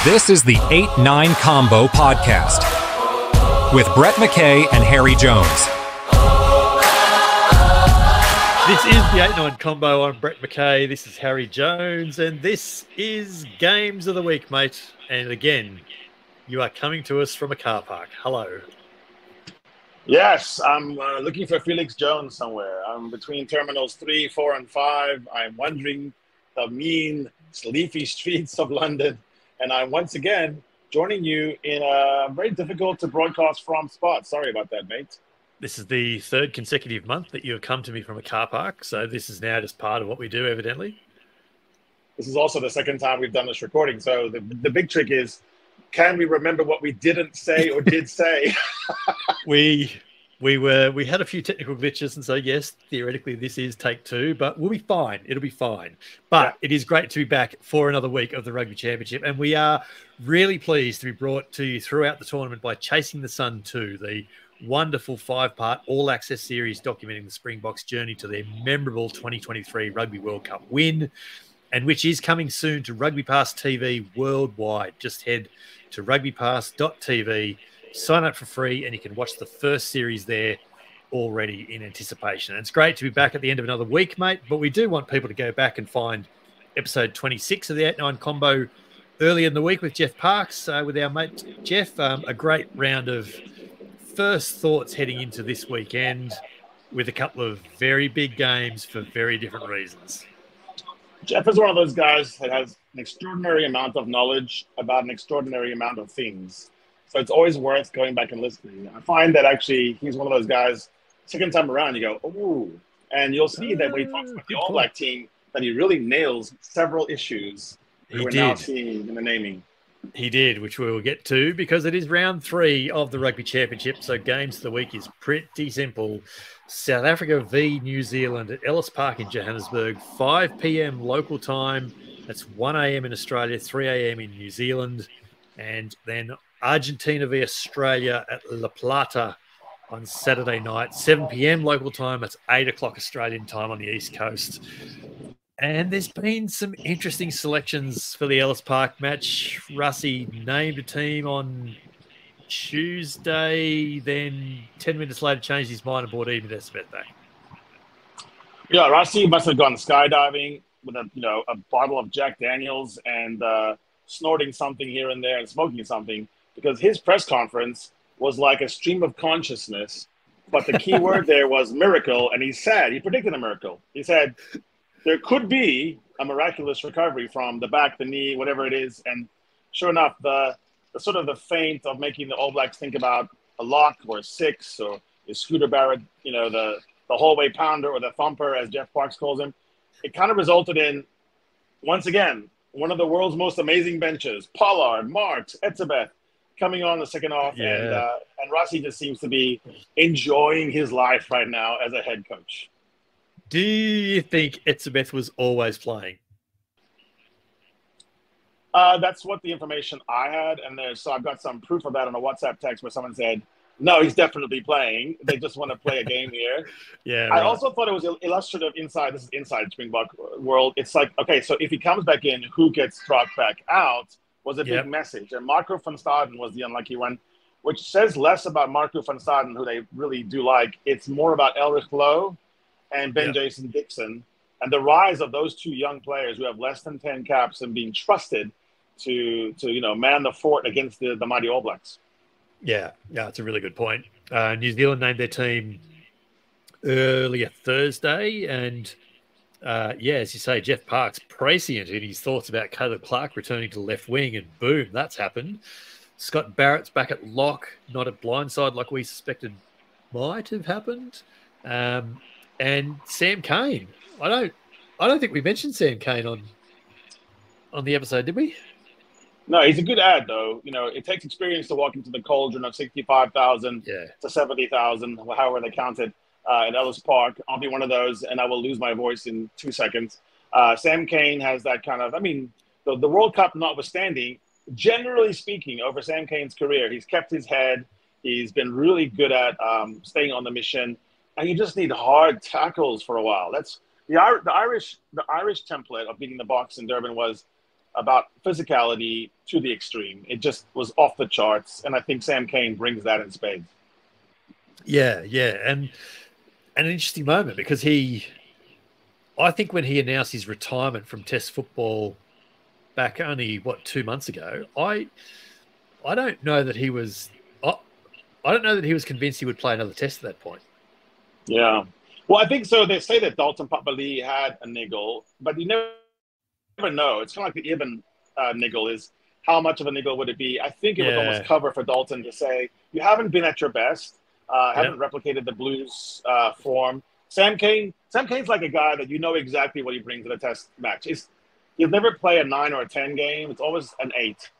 This is the 8-9 Combo Podcast with Brett McKay and Harry Jones. This is the 8-9 Combo. I'm Brett McKay. This is Harry Jones. And this is Games of the Week, mate. And again, you are coming to us from a car park. Hello. Yes, I'm looking for Felix Jones somewhere. I'm between terminals 3, 4, and 5. I'm wandering the mean, leafy streets of London. And I'm once again joining you in a very difficult to broadcast from spot. Sorry about that, mate. This is the third consecutive month that you have come to me from a car park. So this is now just part of what we do, evidently. This is also the second time we've done this recording. So the big trick is, can we remember what we didn't say or did say? We had a few technical glitches, and so yes, theoretically this is take 2, but we'll be fine. It'll be fine. But It is great to be back for another week of the Rugby Championship, and we are really pleased to be brought to you throughout the tournament by Chasing the Sun 2, the wonderful 5-part all-access series documenting the Springboks' journey to their memorable 2023 Rugby World Cup win, and which is coming soon to Rugby Pass TV worldwide. Just head to rugbypass.tv, sign up for free, and you can watch the first series there already in anticipation. And it's great to be back at the end of another week, mate, but we do want people to go back and find episode 26 of the 8-9 Combo early in the week with Jeff Parks, with our mate Jeff. A great round of first thoughts heading into this weekend with a couple of very big games for very different reasons. Jeff is one of those guys that has an extraordinary amount of knowledge about an extraordinary amount of things. So it's always worth going back and listening. I find that actually he's one of those guys, second time around, you go, ooh. And you'll see that when he talks about the All Black team, that he really nails several issues that we're now seeing in the naming. He did, which we will get to because it is round 3 of the Rugby Championship. So games of the week is pretty simple. South Africa v New Zealand at Ellis Park in Johannesburg, 5 p.m. local time. That's 1 a.m. in Australia, 3 a.m. in New Zealand. And then Argentina v Australia at Plata on Saturday night, 7 p.m. local time. That's 8 o'clock Australian time on the East Coast. And there's been some interesting selections for the Ellis Park match. Russie named a team on Tuesday, then 10 minutes later changed his mind and bought even Esbeth. Yeah, Russie must have gone skydiving with a bottle of Jack Daniels and snorting something here and there and smoking something, because his press conference was like a stream of consciousness. But the key word there was miracle, and he predicted a miracle. He said there could be a miraculous recovery from the back, the knee, whatever it is. And sure enough, the sort of the feint of making the All Blacks think about a lock or a 6 or a Scooter Barrett, the hallway pounder or the thumper, as Jeff Parks calls him, it kind of resulted in, once again, one of the world's most amazing benches, Pollard, Marks, Etzebeth, coming on the second half. Yeah. And Russie just seems to be enjoying his life right now as a head coach. Do you think Etzebeth was always playing? That's what the information I had. And so I've got some proof of that on a WhatsApp text where someone said, no, he's definitely playing. They just want to play a game here. Yeah. Right. I also thought it was illustrative inside Springbok world. It's like, okay, so if he comes back in, who gets dropped back out was a big message. And Marco van Staden was the unlucky one, which says less about Marco van Staden, who they really do like. It's more about Elrich Lowe and Ben Jason Dixon and the rise of those two young players who have less than 10 caps and being trusted to man the fort against the mighty All Blacks. Yeah, it's a really good point. New Zealand named their team earlier Thursday, and as you say, Jeff Parks prescient in his thoughts about Caleb Clark returning to left wing, and boom, that's happened. Scott Barrett's back at lock, not at blindside like we suspected might have happened. And Sam Cane. I don't think we mentioned Sam Cane on the episode, did we? No, he's a good ad, though. It takes experience to walk into the cauldron of 65,000 to 70,000, however they count it, at Ellis Park. I'll be one of those, and I will lose my voice in 2 seconds. Sam Cane has that kind of, the World Cup notwithstanding, generally speaking, over Sam Cane's career, he's kept his head. He's been really good at staying on the mission, and you just need hard tackles for a while. That's the Irish template of beating the Boks in Durban was about physicality to the extreme. It just was off the charts, and I think Sam Cane brings that in spades. Yeah, and an interesting moment because I think when he announced his retirement from Test football back only 2 months ago, I don't know that he was I don't know that he was convinced he would play another Test at that point. Yeah, well, I think so. They say that Dalton Papali'i had a niggle, but you never know. It's kind of like the Ibn niggle is how much of a niggle would it be? I think it was almost cover for Dalton to say you haven't been at your best, haven't replicated the Blues form. Sam Cane's like a guy that you know exactly what he brings to the Test match. He'll never play a 9 or a 10 game. It's always an 8.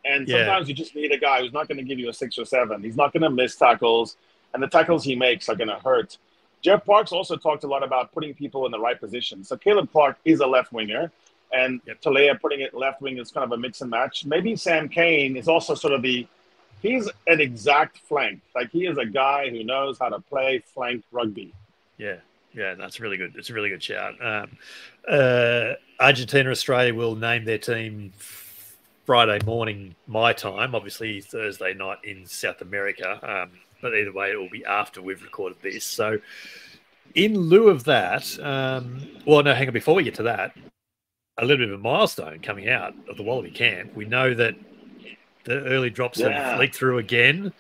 And sometimes you just need a guy who's not going to give you a 6 or 7. He's not going to miss tackles, and the tackles he makes are going to hurt. Jeff Parks also talked a lot about putting people in the right position. So Caleb Clark is a left winger, and Talea putting it left wing is kind of a mix and match. Maybe Sam Cane is also sort of he's an exact flank. Like, he is a guy who knows how to play flank rugby. Yeah, that's really good. It's a really good shout. Argentina, Australia will name their team Friday morning, my time, obviously Thursday night in South America. But either way, it will be after we've recorded this. So in lieu of that, hang on, before we get to that, a little bit of a milestone coming out of the Wallaby camp. We know that the early drops have leaked through again.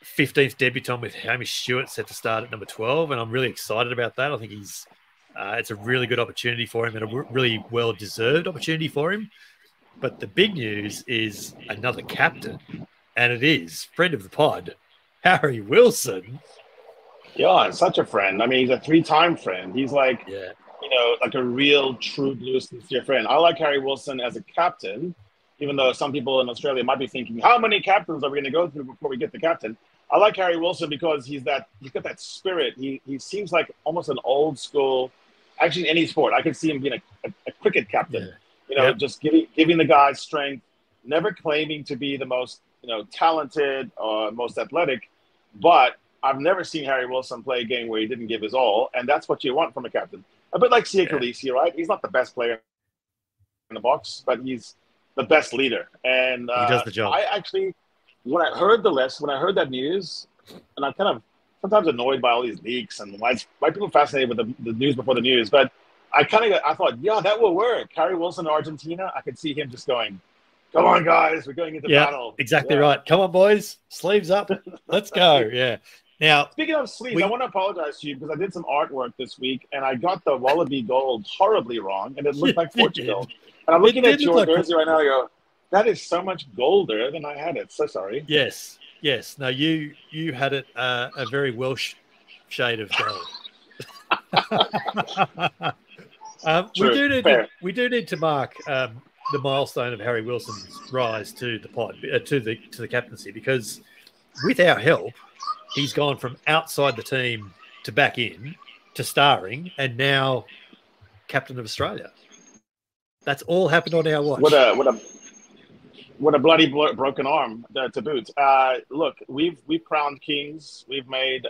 15th debutant with Hamish Stewart set to start at number 12, and I'm really excited about that. I think it's a really good opportunity for him and a really well-deserved opportunity for him. But the big news is another captain, and it is friend of the pod, Harry Wilson. Yeah, such a friend. I mean, he's a 3-time friend. He's like, like a real, true blue, sincere friend. I like Harry Wilson as a captain, even though some people in Australia might be thinking, how many captains are we going to go through before we get the captain? I like Harry Wilson because he's got that spirit. He seems like almost an old school, actually in any sport. I could see him being a cricket captain, just giving the guys strength, never claiming to be the most, talented or most athletic. But I've never seen Harry Wilson play a game where he didn't give his all. And that's what you want from a captain. A bit like Sia Khaleesi, right? He's not the best player in the box, but he's the best leader. And he does the job. I actually, when I heard that news, and I'm kind of sometimes annoyed by all these leaks and why people fascinated with the news before the news, but I thought, that will work. Harry Wilson, Argentina, I could see him just going, come on, guys, we're going into battle. Exactly right. Come on, boys, sleeves up, let's go. Yeah. Now, speaking of sleeves, I want to apologize to you because I did some artwork this week and I got the Wallaby gold horribly wrong, and it looked like Portugal. And I'm looking at your jersey right now. I go, that is so much golder than I had it. So sorry. Yes. No, you had it a very Welsh shade of gold. We do need to mark the milestone of Harry Wilson's rise to the pod, to the captaincy, because with our help, he's gone from outside the team to back in to starring, and now captain of Australia. That's all happened on our watch. What a bloody broken arm to boot. Look, we've crowned kings. We've made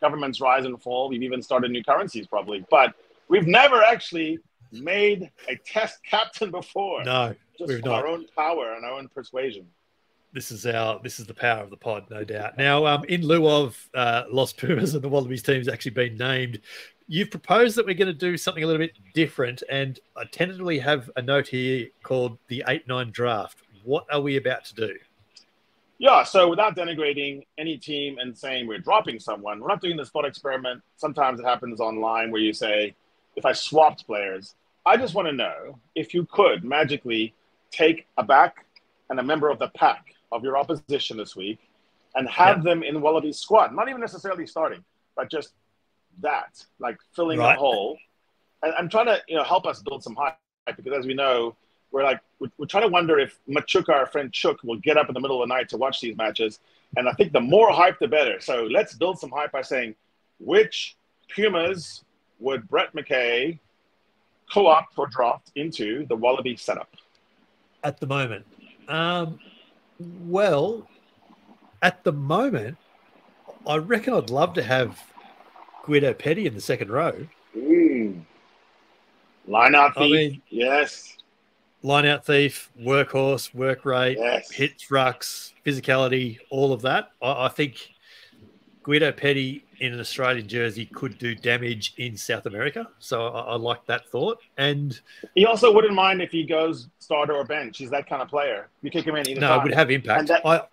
governments rise and fall. We've even started new currencies probably, but we've never actually made a Test captain before. No, just our own power and our own persuasion. This is the power of the pod, no doubt. Now, in lieu of Los Pumas and the Wallabies teams actually being named, you've proposed that we're going to do something a little bit different, and I tentatively have a note here called the 8-9 draft. What are we about to do? Yeah, so without denigrating any team and saying we're dropping someone, we're not doing this thought experiment. Sometimes it happens online where you say, if I swapped players, I just want to know if you could magically take a back and a member of the pack of your opposition this week and have them in Wallaby's squad. Not even necessarily starting, but just that, like filling a hole. And I'm trying to help us build some hype, because as we know, we're trying to wonder if Machuka, our friend Chook, will get up in the middle of the night to watch these matches. And I think the more hype, the better. So let's build some hype by saying, which Pumas would Brett McKay co-opt or draft into the Wallaby setup? At the moment? Well, at the moment, I reckon I'd love to have Guido Petty in the second row. Line out, yes. line out thief, workhorse, work rate, Yes. hits, rucks, physicality, all of that. I think Guido Petty in an Australian jersey could do damage in South America. So I like that thought. And He also wouldn't mind if he goes starter or bench. He's that kind of player. You kick him in either time. It would have impact.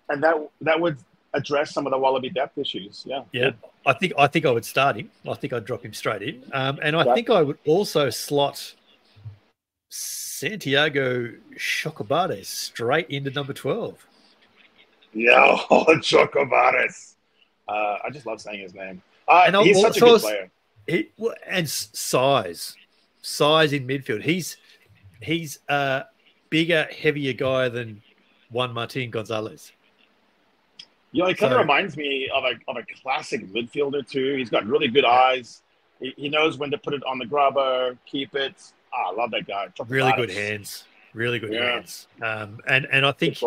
And that would address some of the Wallaby depth issues. Yeah. Yeah. I think I would start him. I think I'd drop him straight in. And I think I would also slot Santiago Chocobates straight into number 12. Yeah, Chocobates. I just love saying his name. He's such a good player. And size in midfield. He's a bigger, heavier guy than Juan Martin Gonzalez. He kind of reminds me of a classic midfielder too. He's got really good eyes. He knows when to put it on the grubber, keep it. I love that guy. Really good hands. Really good hands. And I think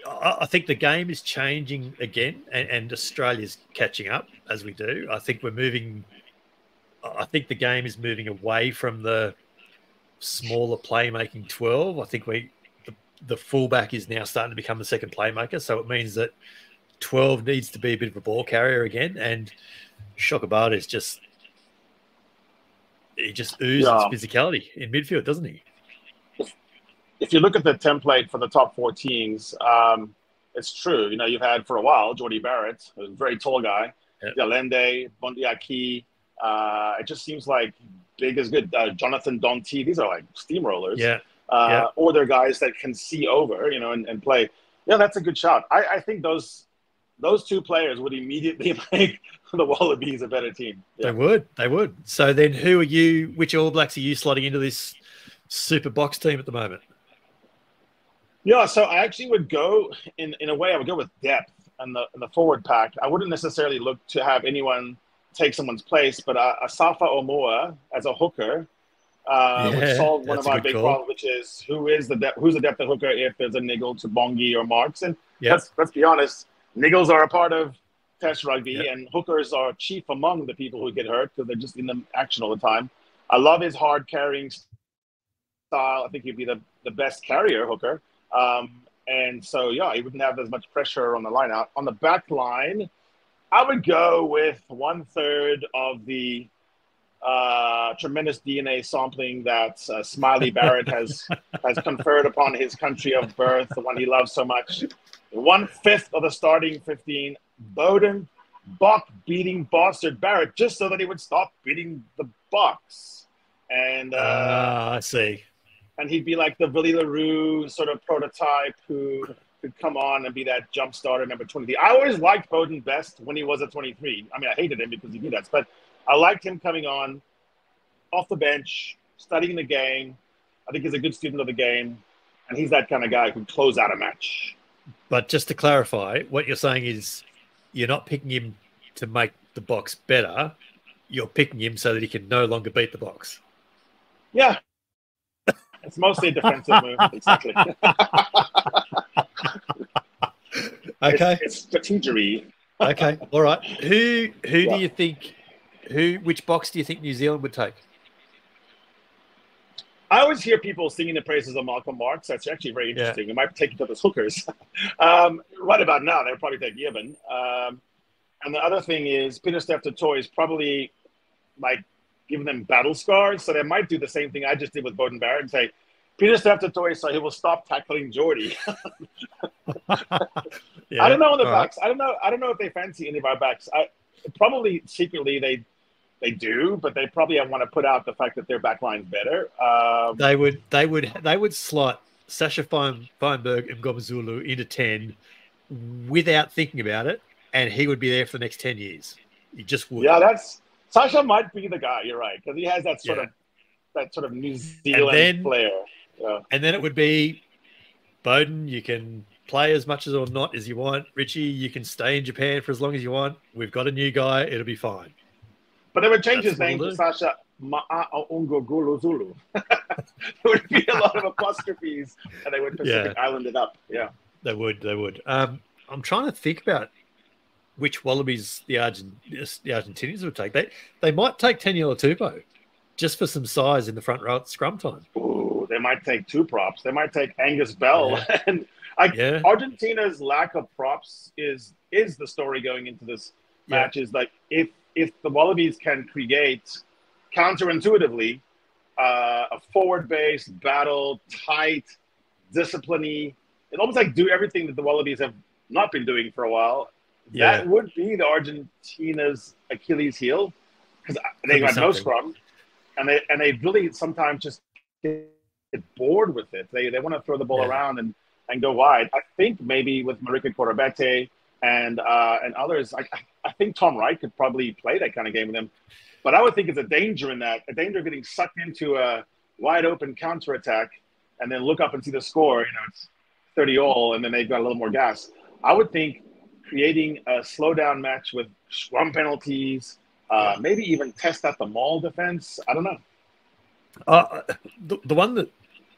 I think the game is changing again, and Australia's catching up as we do. I think the game is moving away from the smaller playmaking 12. I think the fullback is now starting to become the second playmaker. So it means that 12 needs to be a bit of a ball carrier again. And Chocobates just oozes physicality in midfield, doesn't he? If you look at the template for the top 4 teams, it's true. You've had for a while Jordy Barrett, a very tall guy, Delende, Bondiaki. It just seems like big is good. Jonathan Donti. These are like steamrollers. Or they're guys that can see over, and play. Yeah, that's a good shot. I think those 2 players would immediately make the Wallabies a better team. Yeah. They would. So then which All Blacks are you slotting into this super box team at the moment? Yeah, so I actually would go in a way. I would go with depth in the forward pack. I wouldn't necessarily look to have anyone take someone's place, but Asafa Omoa as a hooker would solve one of our big problems, which is who's the depth of hooker if there's a niggle to Bongi or Marks. And let's be honest, niggles are a part of Test Rugby, and hookers are chief among the people who get hurt because they're just in the action all the time. I love his hard carrying style. I think he'd be the best carrier hooker. And so, he wouldn't have as much pressure on the line out. On the back line, I would go with 1/3 of the tremendous DNA sampling that Smiley Barrett has conferred upon his country of birth, the one he loves so much. 1/5 of the starting 15, Bowden, Bok beating Bastard Barrett just so that he would stop beating the Boks. And I see. And he'd be like the Willie LaRue sort of prototype who could come on and be that jump starter number 23. I always liked Bowden best when he was at 23. I mean, I hated him because he did that, but I liked him coming on off the bench, studying the game. I think he's a good student of the game, and he's that kind of guy who can close out a match. But just to clarify, what you're saying is you're not picking him to make the Boks better. You're picking him so that he can no longer beat the Boks. Yeah. It's mostly a defensive move. Exactly. Okay. It's strategery. Okay. All right. Who do you think, which Boks do you think New Zealand would take? I always hear people singing the praises of Malcolm Marks. That's actually very interesting. It might take it to those hookers. Right about now, they'll probably take Gibbon. And the other thing is Peter Steph Toy is probably like giving them battle scars. So they might do the same thing I just did with Bowden Barrett and say, Peter Steph Toy, so he will stop tackling Geordie. I don't know on the backs. Right. I don't know if they fancy any of our backs. Probably secretly they do, but they probably want to put out the fact that their back line's better. They would slot Sasha Feinberg and Gomezulu into 10 without thinking about it, and he would be there for the next 10 years. He just would. Yeah, Sasha might be the guy. You're right, because he has that sort of New Zealand flair. Yeah. And then it would be Bowden. You can play as much or not as you want. Richie, you can stay in Japan for as long as you want. We've got a new guy. It'll be fine. But they would change his name to Sasha Ma'aungogulu Zulu. There would be a lot of apostrophes, and they would Pacific Island it up. Yeah, they would. I'm trying to think about which Wallabies the Argentinians would take. They might take Taniela Tupou just for some size in the front row at scrum time. Ooh, they might take 2 props. They might take Angus Bell. Yeah. And Argentina's lack of props is the story going into this match. Is like if the Wallabies can create counterintuitively a forward-based battle, tight, discipline-y, and almost like do everything that the Wallabies have not been doing for a while. Yeah. That would be the Argentina's Achilles heel, because they got no scrum, and they really sometimes just get bored with it. They want to throw the ball around and go wide. I think maybe with Marika Corbette and others, I think Tom Wright could probably play that kind of game with them. But I would think it's a danger of getting sucked into a wide open counterattack and then look up and see the score. It's 30-all, and then they've got a little more gas. I would think creating a slowdown match with scrum penalties, maybe even test out the maul defense. I don't know.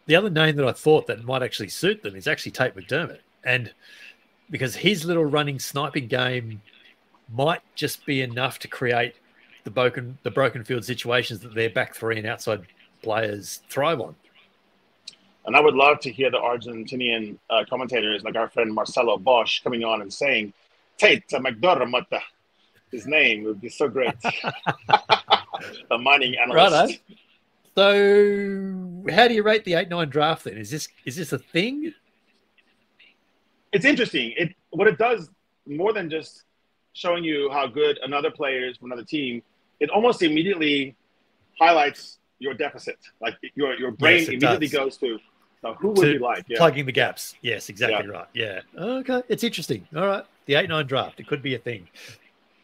The other name that I thought that might actually suit them is actually Tate McDermott, and because his little running sniping game might just be enough to create the broken field situations that their back three and outside players thrive on. And I would love to hear the Argentinian commentators, like our friend Marcelo Bosch, coming on and saying, Tate McDermott, his name would be so great. The mining analyst. Right. So how do you rate the 8-9 draft then? Is this a thing? It's interesting. What it does, more than just showing you how good another player is from another team, it almost immediately highlights your deficit. Like your brain immediately goes to who would you like? Yeah. Plugging the gaps. Yes, exactly right. Yeah. Okay. It's interesting. All right. The 8-9 draft. It could be a thing.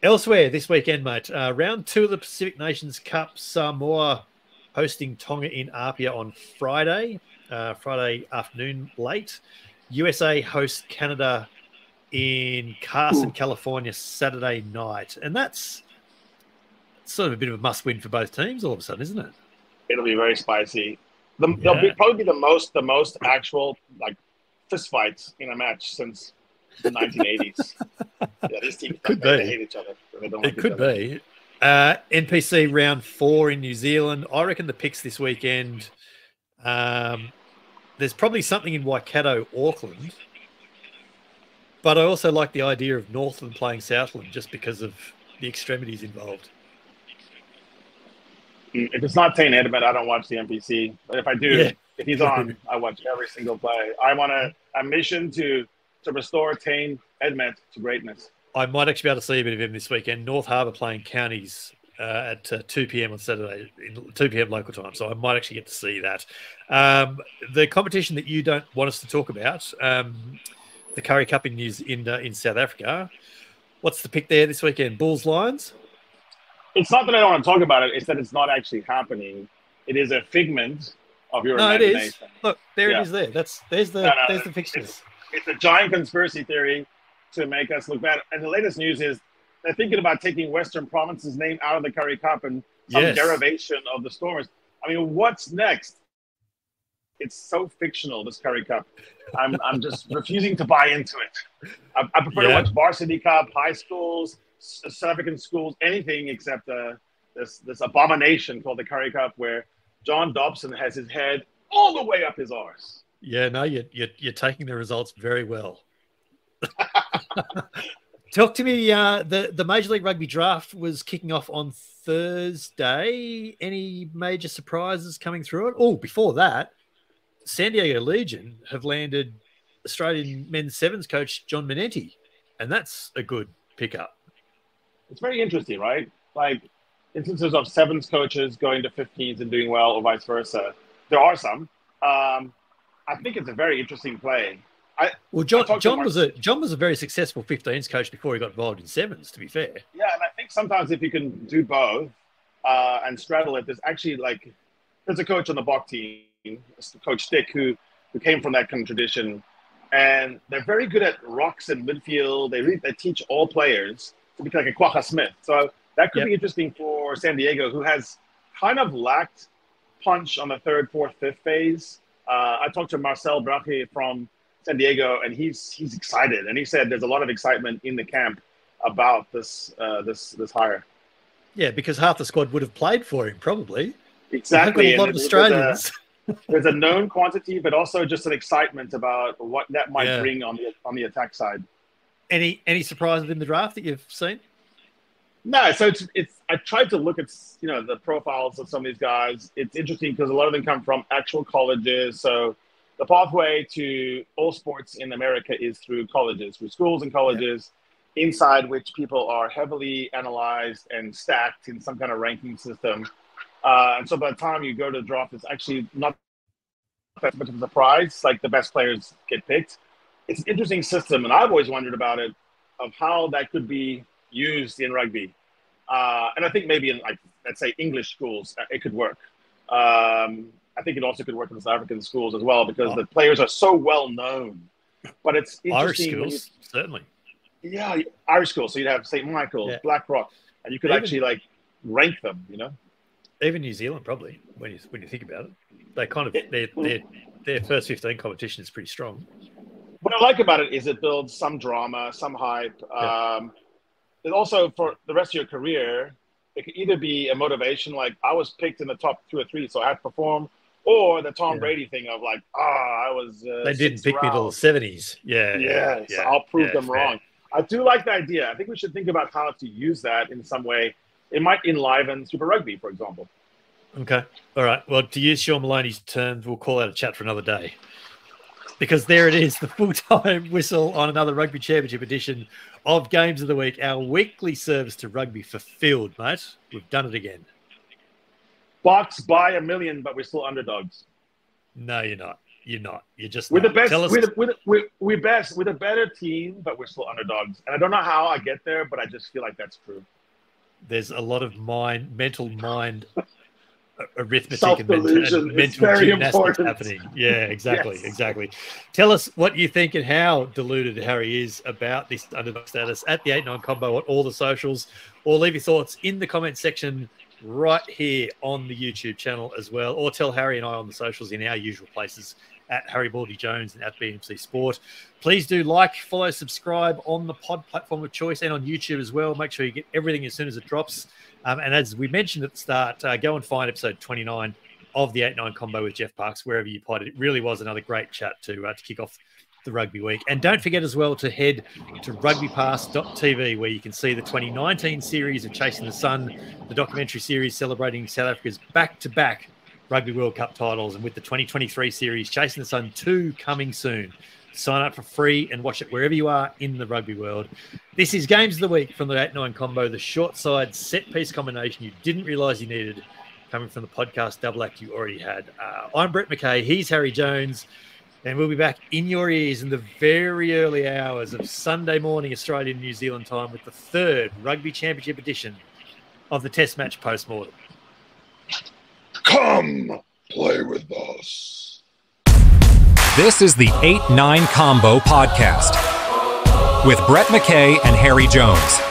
Elsewhere this weekend, mate. Round 2 of the Pacific Nations Cup, Samoa hosting Tonga in Apia on Friday afternoon late. USA hosts Canada in Carson, California, Saturday night. And that's sort of a bit of a must-win for both teams all of a sudden, isn't it? It'll be very spicy. They'll probably be the most actual fist fights in a match since the 1980s. These teams they hate each other. They don't like each other. Be. NPC round 4 in New Zealand. I reckon the picks this weekend. There's probably something in Waikato, Auckland, but I also like the idea of Northland playing Southland just because of the extremities involved. If it's not Tane Edmund, I don't watch the NPC. But if I do, if he's on, I watch every single play. I want a mission to restore Tane Edmund to greatness. I might actually be able to see a bit of him this weekend. North Harbour playing Counties at 2 p.m. on Saturday, 2 p.m. local time. So I might actually get to see that. The competition that you don't want us to talk about, the Currie Cup in South Africa. What's the pick there this weekend? Bulls, Lions? It's not that I don't want to talk about it. It's that it's not actually happening. It is a figment of your imagination. It is. Look, there it is there. There's the fixtures. It's a giant conspiracy theory to make us look bad. And the latest news is they're thinking about taking Western Province's name out of the Currie Cup and some derivation of the Stormers. I mean, what's next? It's so fictional, this Currie Cup. I'm just refusing to buy into it. I prefer to watch Varsity Cup, high schools, South African schools, anything except this abomination called the Currie Cup, where John Dobson has his head all the way up his arse. Yeah, no, you're taking the results very well. Talk to me. The Major League Rugby draft was kicking off on Thursday. Any major surprises coming through it? Oh, before that, San Diego Legion have landed Australian men's sevens coach John Manenti, and that's a good pickup. It's very interesting, right? Like instances of sevens coaches going to 15s and doing well, or vice versa. There are some. I think it's a very interesting play. John was a very successful 15s coach before he got involved in sevens, to be fair. Yeah, and I think sometimes if you can do both and straddle it, there's a coach on the Bok team, Coach Stick, who came from that kind of tradition, and they're very good at rocks and midfield. They teach all players to be like a Quagga Smith. So that could be interesting for San Diego, who has kind of lacked punch on the 3rd, 4th, 5th phase. I talked to Marcel Brache from San Diego, and he's excited, and he said there's a lot of excitement in the camp about this hire. Yeah, because half the squad would have played for him, probably. Exactly. I've got a lot of Australians. There's a known quantity, but also just an excitement about what that might bring on the attack side. Any surprises in the draft that you've seen? No, so it's. I tried to look at the profiles of some of these guys. It's interesting because a lot of them come from actual colleges. So the pathway to all sports in America is through colleges, through schools and colleges, inside which people are heavily analyzed and stacked in some kind of ranking system. And so by the time you go to the draft, it's actually not that much of a surprise. Like the best players get picked. It's an interesting system, and I've always wondered about it, of how that could be used in rugby. And I think maybe in, like, let's say English schools, it could work. I think it also could work in South African schools as well, because the players are so well known. But it's interesting. Irish schools, certainly. Yeah, Irish schools. So you'd have St. Michael's, Blackrock, and you could actually rank them, Even New Zealand, probably, when you think about it. They kind of their first 15 competition is pretty strong. What I like about it is it builds some drama, some hype. And also for the rest of your career, it could either be a motivation, like I was picked in the top 2 or 3, so I had to perform, or the Tom Brady thing of like, I was. They didn't pick me till the 70s. So I'll prove them wrong. I do like the idea. I think we should think about how to use that in some way. It might enliven Super Rugby, for example. Okay. All right. Well, to use Sean Maloney's terms, we'll call out a chat for another day. Because there it is, the full-time whistle on another Rugby Championship edition of Games of the Week. Our weekly service to rugby fulfilled, mate. We've done it again. Bucks by 1 million, but we're still underdogs. No, you're not. You're not. You're just we're not. The best. We're the better team, but we're still underdogs. And I don't know how I get there, but I just feel like that's true. There's a lot of mental mind arithmetic and mental gymnastics happening. Yeah, exactly. Tell us what you think and how deluded Harry is about this underdog status at the 8-9 combo on all the socials, or leave your thoughts in the comment section right here on the YouTube channel as well, or tell Harry and I on the socials in our usual places at Harry Baldy Jones and at BMC Sport. Please do like, follow, subscribe on the pod platform of choice and on YouTube as well. Make sure you get everything as soon as it drops. And as we mentioned at the start, go and find episode 29 of the 8-9 combo with Jeff Parks, wherever you pod it. It really was another great chat to kick off the rugby week. And don't forget as well to head to rugbypass.tv, where you can see the 2019 series of Chasing the Sun, the documentary series celebrating South Africa's back-to-back Rugby World Cup titles, and with the 2023 series Chasing the Sun 2 coming soon. Sign up for free and watch it wherever you are in the rugby world. This is Games of the Week from the 8-9 combo, the short side set piece combination you didn't realise you needed, coming from the podcast double act you already had. I'm Brett McKay, he's Harry Jones, and we'll be back in your ears in the very early hours of Sunday morning Australian and New Zealand time with the 3rd Rugby Championship edition of the Test Match Postmortem. Come play with us. This is the 8-9 Combo Podcast with Brett McKay and Harry Jones.